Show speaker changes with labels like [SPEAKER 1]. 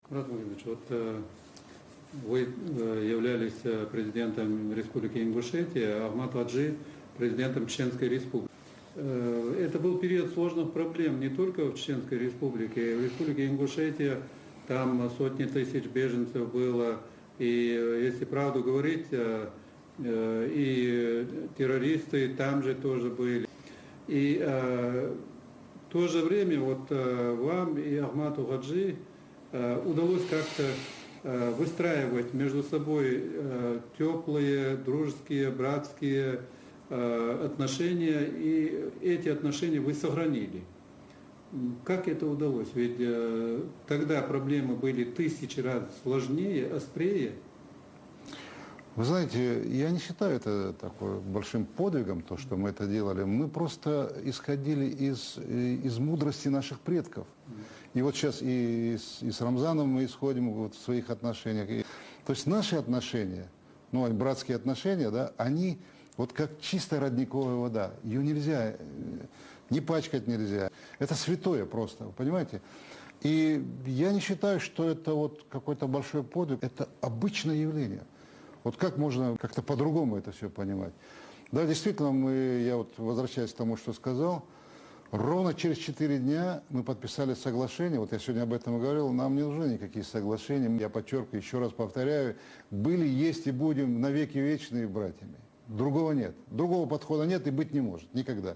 [SPEAKER 1] Мурат Владимирович, вот вы являлись президентом Республики Ингушетия, а Ахмат Хаджи президентом Чеченской Республики. Это был период сложных проблем не только в Чеченской Республике. В Республике Ингушетия там сотни тысяч беженцев было. И если правду говорить, и террористы там же тоже были. И в то же время вот вам и Ахмату Хаджи удалось как-то выстраивать между собой теплые, дружеские, братские отношения, и эти отношения вы сохранили. Как это удалось? Ведь тогда проблемы были тысячи раз сложнее, острее.
[SPEAKER 2] Вы знаете, я не считаю это такой большим подвигом, то, что мы это делали. Мы просто исходили из мудрости наших предков. И вот сейчас и с Рамзаном мы исходим вот в своих отношениях. То есть наши отношения, ну, братские отношения, да, они вот как чистая родниковая вода. Ее нельзя, не пачкать нельзя. Это святое просто, вы понимаете? И я не считаю, что это вот какой-то большой подвиг. Это обычное явление. Вот как можно как-то по-другому это все понимать? Да, действительно, я вот возвращаясь к тому, что сказал, ровно через 4 дня мы подписали соглашение, вот я сегодня об этом и говорил, нам не нужны никакие соглашения, я подчеркиваю, еще раз повторяю, были, есть и будем навеки вечные братьями. Другого нет, другого подхода нет и быть не может, никогда.